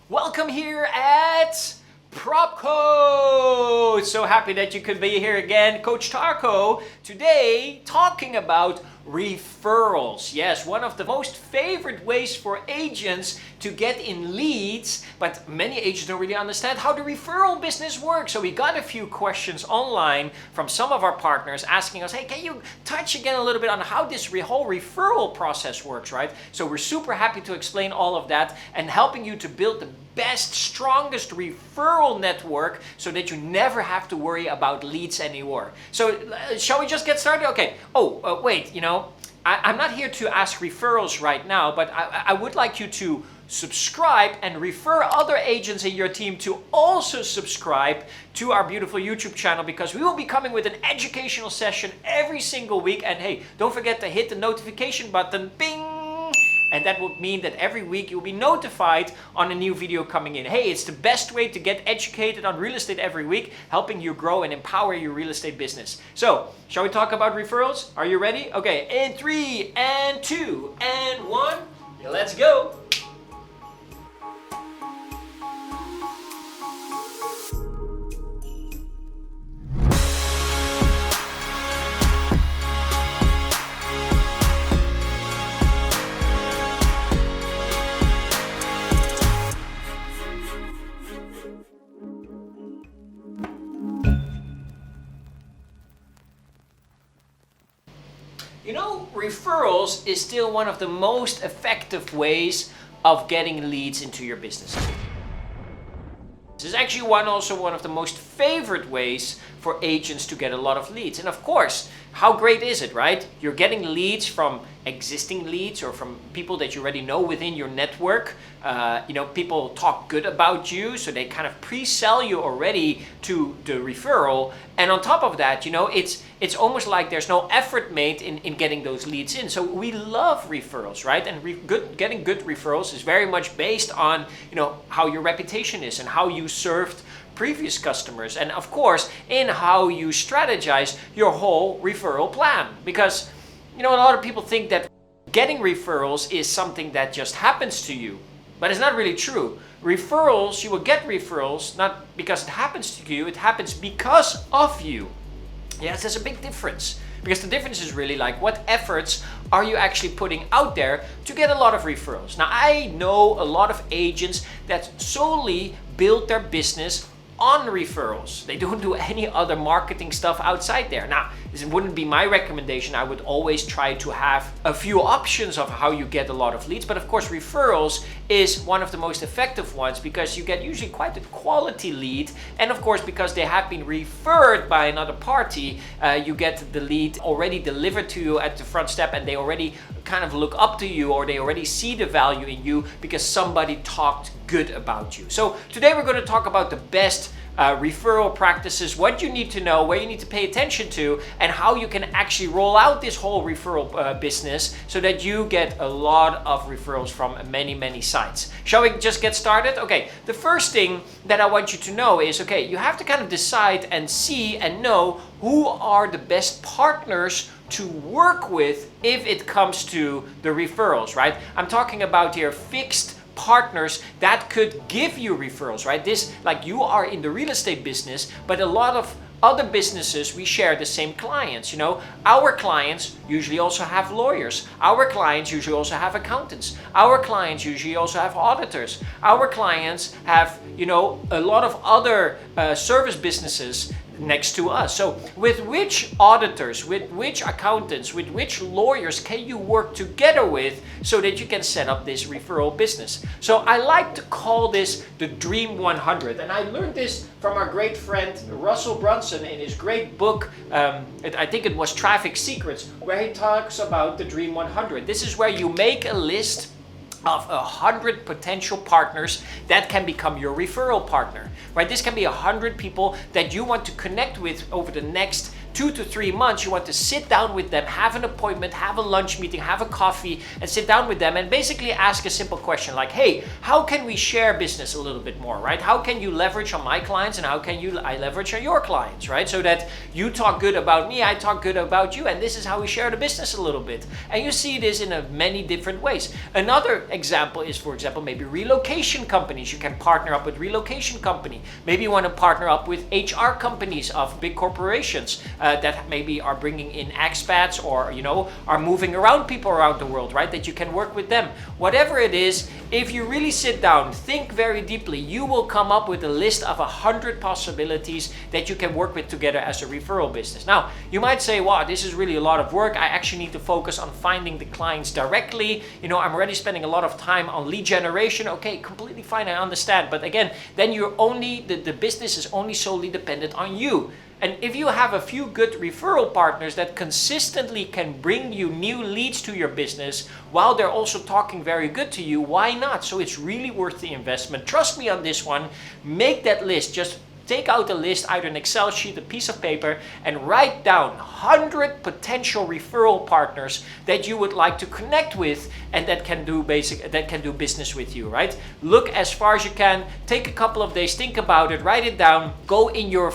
Welcome here at Propcoach. So happy that you could be here again. Coach Tarko today talking about referrals. Yes, one of the most favorite ways for agents to get in leads, but many agents don't really understand how the referral business works. So we got a few questions online from some of our partners asking us, hey, can you touch again a little bit on how this whole referral process works, right? So we're super happy to explain all of that and helping you to build the best, strongest referral network so that you never have to worry about leads anymore. So shall we just get started? Okay. Wait, I'm not here to ask referrals right now, but I would like you to subscribe and refer other agents in your team to also subscribe to our beautiful YouTube channel, because we will be coming with an educational session every single week. And hey, don't forget to hit the notification button, bing! And that would mean that every week you'll be notified on a new video coming in. Hey, it's the best way to get educated on real estate every week, helping you grow and empower your real estate business. So, shall we talk about referrals? Are you ready? Okay, in 3 and 2 and 1, let's go. Referrals is still one of the most effective ways of getting leads into your business. This is actually one of the most favorite ways for agents to get a lot of leads. And of course, how great is it, right? You're getting leads from existing leads or from people that you already know within your network. People talk good about you, so they kind of pre-sell you already to the referral. And on top of that, it's almost like there's no effort made in getting those leads in. So we love referrals, right? And getting good referrals is very much based on, how your reputation is and how you served previous customers, and of course in how you strategize your whole referral plan. Because a lot of people think that getting referrals is something that just happens to you, but it's not really true. Referrals, you will get referrals not because it happens to you, it happens because of you. Yes, there's a big difference, because the difference is really like, what efforts are you actually putting out there to get a lot of referrals? Now, I know a lot of agents that solely build their business on referrals. They don't do any other marketing stuff outside there. Now, this wouldn't be my recommendation. I would always try to have a few options of how you get a lot of leads. But of course, referrals is one of the most effective ones, because you get usually quite a quality lead. And of course, because they have been referred by another party, you get the lead already delivered to you at the front step, and they already kind of look up to you, or they already see the value in you because somebody talked good about you. So today we're going to talk about the best referral practices, what you need to know, where you need to pay attention to, and how you can actually roll out this whole referral business so that you get a lot of referrals from many sites. Shall we just get started? Okay, the first thing that I want you to know is, you have to kind of decide and see and know who are the best partners to work with if it comes to the referrals, right? I'm talking about here fixed partners that could give you referrals, right? This, like, you are in the real estate business, but a lot of other businesses, we share the same clients. Our clients usually also have lawyers. Our clients usually also have accountants. Our clients usually also have auditors. Our clients have, a lot of other service businesses next to us. So with which auditors, with which accountants, with which lawyers can you work together with so that you can set up this referral business? So I like to call this the Dream 100. And I learned this from our great friend Russell Brunson in his great book, I think it was Traffic Secrets, where he talks about the Dream 100. This is where you make a list of 100 potential partners that can become your referral partner, right? This can be 100 people that you want to connect with over the next 2 to 3 months, you want to sit down with them, have an appointment, have a lunch meeting, have a coffee, and sit down with them and basically ask a simple question like, hey, how can we share business a little bit more, right? How can you leverage on my clients and how can I leverage on your clients, right? So that you talk good about me, I talk good about you, and this is how we share the business a little bit. And you see this in many different ways. Another example is, for example, maybe relocation companies. You can partner up with relocation company. Maybe you want to partner up with HR companies of big corporations that maybe are bringing in expats or, are moving around people around the world, right? That you can work with them. Whatever it is, if you really sit down, think very deeply, you will come up with a list of 100 possibilities that you can work with together as a referral business. Now, you might say, wow, this is really a lot of work. I actually need to focus on finding the clients directly. I'm already spending a lot of time on lead generation. Okay, completely fine, I understand. But again, then the business is only solely dependent on you. And if you have a few good referral partners that consistently can bring you new leads to your business while they're also talking very good to you, why not? So it's really worth the investment. Trust me on this one. Make that list. Just take out a list, either an Excel sheet, a piece of paper, and write down 100 potential referral partners that you would like to connect with and that can do business with you, right? Look as far as you can, take a couple of days, think about it, write it down, go in your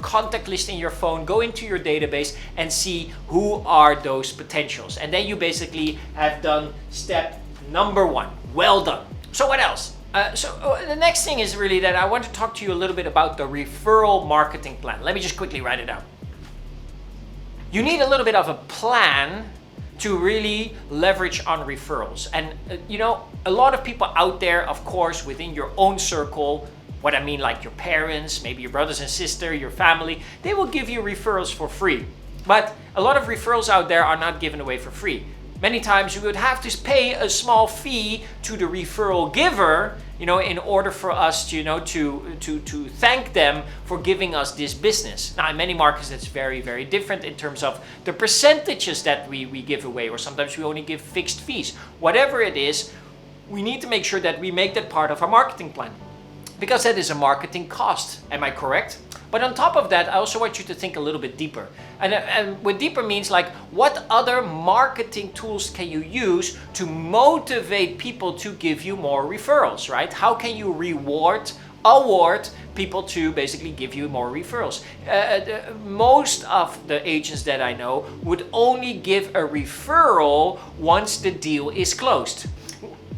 contact list in your phone, go into your database and see who are those potentials. And then you basically have done step number 1. Well done. So what else? The next thing is really that I want to talk to you a little bit about the referral marketing plan. Let me just quickly write it down. You need a little bit of a plan to really leverage on referrals. And a lot of people out there, of course, within your own circle, what I mean, like your parents, maybe your brothers and sisters, your family, they will give you referrals for free. But a lot of referrals out there are not given away for free. Many times you would have to pay a small fee to the referral giver, in order for us to thank them for giving us this business. Now, in many markets, it's very, very different in terms of the percentages that we give away, or sometimes we only give fixed fees. Whatever it is, we need to make sure that we make that part of our marketing plan, because that is a marketing cost. Am I correct? But on top of that, I also want you to think a little bit deeper. And what deeper means, like, what other marketing tools can you use to motivate people to give you more referrals, right? How can you award people to basically give you more referrals? Most of the agents that I know would only give a referral once the deal is closed.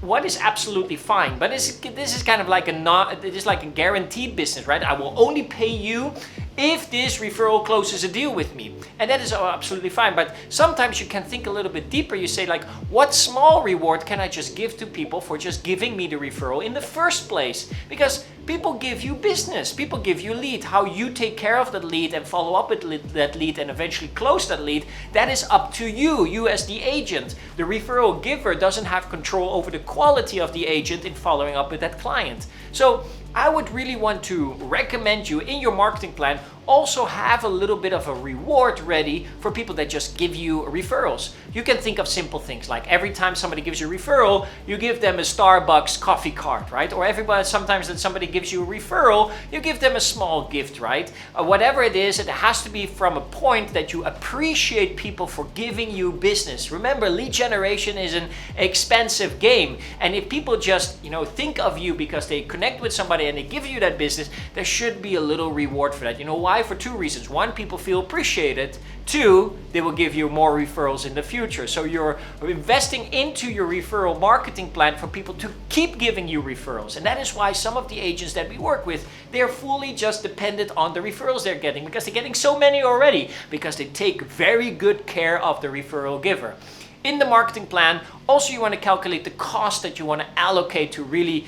What is absolutely fine, but this is kind of like a guaranteed business, right? I will only pay you if this referral closes a deal with me. And that is absolutely fine. But sometimes you can think a little bit deeper. You say, like, what small reward can I just give to people for just giving me the referral in the first place? Because people give you business, people give you lead. How you take care of that lead and follow up with that lead and eventually close that lead, that is up to you as the agent. The referral giver doesn't have control over the quality of the agent in following up with that client. So I would really want to recommend you in your marketing plan also have a little bit of a reward ready for people that just give you referrals. You can think of simple things like every time somebody gives you a referral, you give them a Starbucks coffee card, right? Or sometimes that somebody gives you a referral, you give them a small gift, right? Whatever it is, it has to be from a point that you appreciate people for giving you business. Remember, lead generation is an expensive game. And if people just, think of you because they connect with somebody and they give you that business, there should be a little reward for that. You know why? For 2 reasons. 1, people feel appreciated. 2, they will give you more referrals in the future. So you're investing into your referral marketing plan for people to keep giving you referrals. And that is why some of the agents that we work with, they're fully just dependent on the referrals they're getting, because they're getting so many already, because they take very good care of the referral giver. In the marketing plan, also you want to calculate the cost that you want to allocate to really,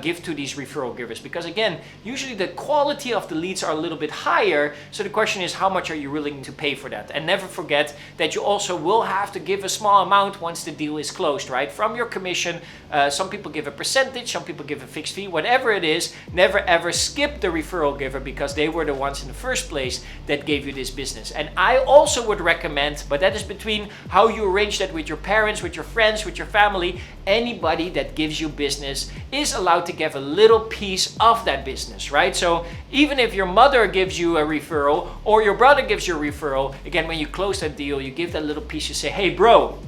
give to these referral givers. Because again, usually the quality of the leads are a little bit higher. So the question is, how much are you willing to pay for that? And never forget that you also will have to give a small amount once the deal is closed, right? From your commission, some people give a percentage, some people give a fixed fee, whatever it is, never ever skip the referral giver, because they were the ones in the first place that gave you this business. And I also would recommend, but that is between how you arrange that with your parents, with your friends, with your family. Anybody that gives you business is allowed to give a little piece of that business, right? So even if your mother gives you a referral or your brother gives you a referral, again, when you close that deal, you give that little piece, you say, hey bro,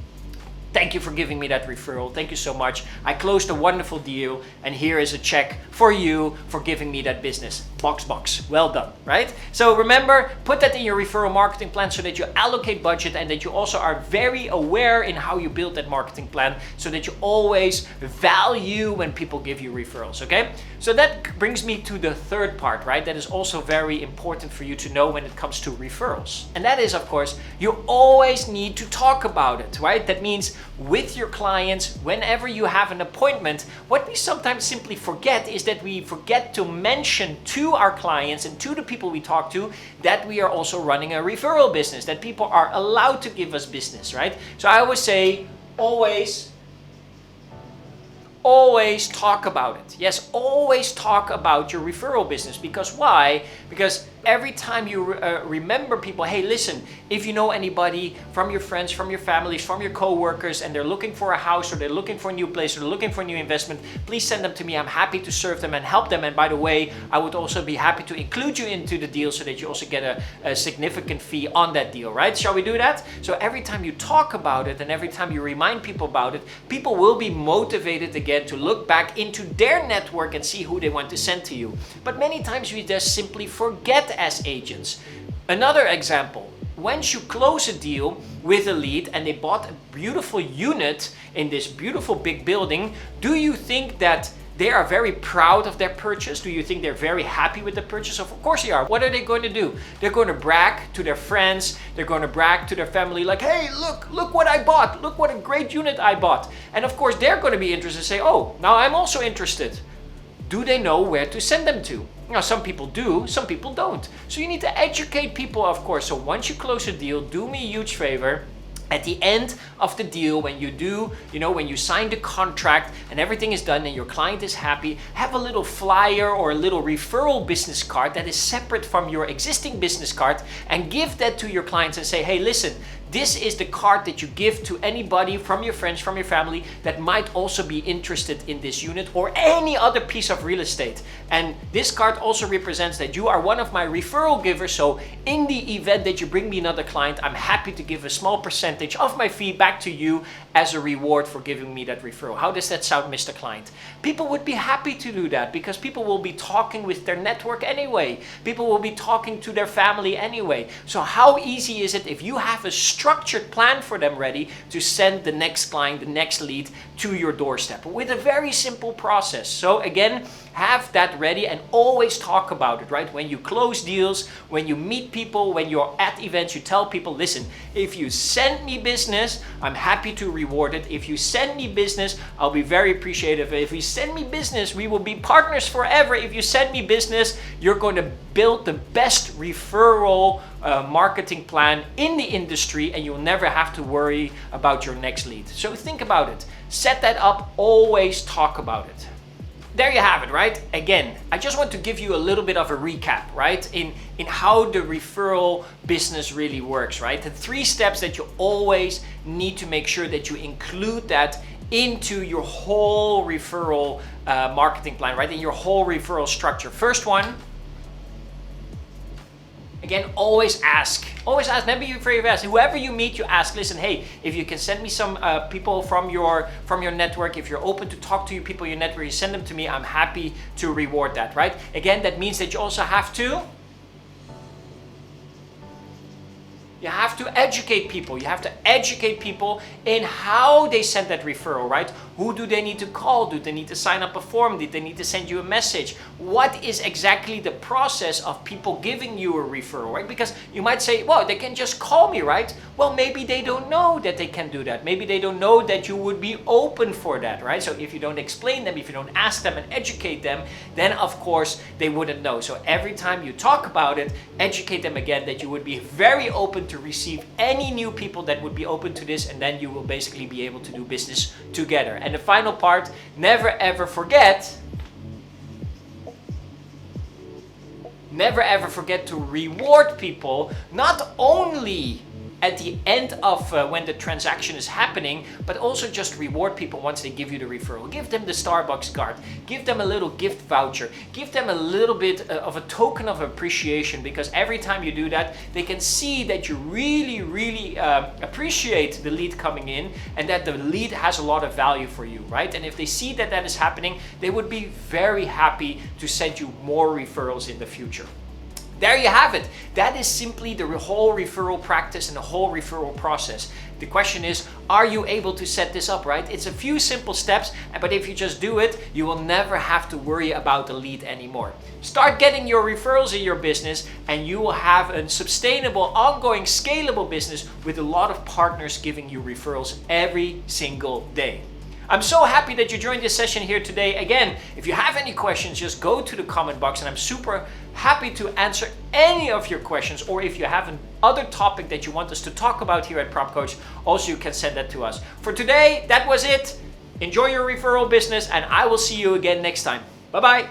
thank you for giving me that referral. Thank you so much. I closed a wonderful deal, and here is a check for you for giving me that business. Box. Well done, right? So remember, put that in your referral marketing plan so that you allocate budget and that you also are very aware in how you build that marketing plan so that you always value when people give you referrals, okay? So that brings me to the third part, right? That is also very important for you to know when it comes to referrals. And that is, of course, you always need to talk about it, right? That means with your clients, whenever you have an appointment, what we sometimes simply forget is that we forget to mention to our clients and to the people we talk to that we are also running a referral business, that people are allowed to give us business, right? So I always say, always talk about it. Yes, always talk about your referral business. Because why? Because every time you remember people, hey, listen, if you know anybody from your friends, from your families, from your co-workers, and they're looking for a house or they're looking for a new place or they're looking for a new investment, please send them to me. I'm happy to serve them and help them. And by the way, I would also be happy to include you into the deal so that you also get a significant fee on that deal, right? Shall we do that? So every time you talk about it and every time you remind people about it, people will be motivated again to look back into their network and see who they want to send to you. But many times we just simply forget as agents. Another example, once you close a deal with a lead and they bought a beautiful unit in this beautiful big building, do you think that they are very proud of their purchase? Do you think they're very happy with the purchase? Of course they are. What are they going to do? They're going to brag to their friends. They're going to brag to their family like, hey, look what I bought. Look what a great unit I bought. And of course they're going to be interested and say, oh, now I'm also interested. Do they know where to send them to? Now, some people do, some people don't. So you need to educate people, of course. So once you close a deal, do me a huge favor. At the end of the deal, when you do, when you sign the contract and everything is done and your client is happy, have a little flyer or a little referral business card that is separate from your existing business card and give that to your clients and say, hey, listen, this is the card that you give to anybody from your friends, from your family that might also be interested in this unit or any other piece of real estate. And this card also represents that you are one of my referral givers. So in the event that you bring me another client, I'm happy to give a small percentage of my fee back to you as a reward for giving me that referral. How does that sound, Mr. Client? People would be happy to do that because people will be talking with their network anyway. People will be talking to their family anyway. So how easy is it if you have a structured plan for them ready to send the next client, the next lead to your doorstep with a very simple process? So again, have that ready and always talk about it, right? When you close deals, when you meet people, when you're at events, you tell people, listen, if you send me business, I'm happy to reward it. If you send me business, I'll be very appreciative. If you send me business, we will be partners forever. If you send me business, you're going to build the best referral marketing plan in the industry and you'll never have to worry about your next lead. So think about it. Set that up. Always talk about it. There you have it, right? Again, I just want to give you a little bit of a recap, right? In how the referral business really works, right? The 3 steps that you always need to make sure that you include that into your whole referral marketing plan, right? In your whole referral structure. First one, again, always ask. Always ask. Never be afraid of asking. Whoever you meet, you ask. Listen, hey, if you can send me some people from your network, if you're open to talk to your people in your network, you send them to me. I'm happy to reward that, right? Again, that means that you also have to. You have to educate people. You have to educate people in how they send that referral, right? Who do they need to call? Do they need to sign up a form? Did they need to send you a message? What is exactly the process of people giving you a referral, right? Because you might say, well, they can just call me, right? Well, maybe they don't know that they can do that. Maybe they don't know that you would be open for that, right? So if you don't explain them, if you don't ask them and educate them, then of course they wouldn't know. So every time you talk about it, educate them again that you would be very open to receive any new people that would be open to this, and then you will basically be able to do business together. And the final part, never ever forget to reward people, not only at the end of when the transaction is happening, but also just reward people once they give you the referral. Give them the Starbucks card, give them a little gift voucher, give them a little bit of a token of appreciation, because every time you do that, they can see that you really appreciate the lead coming in and that the lead has a lot of value for you, right? And if they see that that is happening, they would be very happy to send you more referrals in the future. There you have it. That is simply the whole referral practice and the whole referral process. The question is, are you able to set this up, right? It's a few simple steps, but if you just do it, you will never have to worry about the lead anymore. Start getting your referrals in your business and you will have a sustainable, ongoing, scalable business with a lot of partners giving you referrals every single day. I'm so happy that you joined this session here today. Again, if you have any questions, just go to the comment box and I'm super happy to answer any of your questions, or if you have another topic that you want us to talk about here at Propcoach, also you can send that to us. For today, that was it. Enjoy your referral business and I will see you again next time. Bye-bye.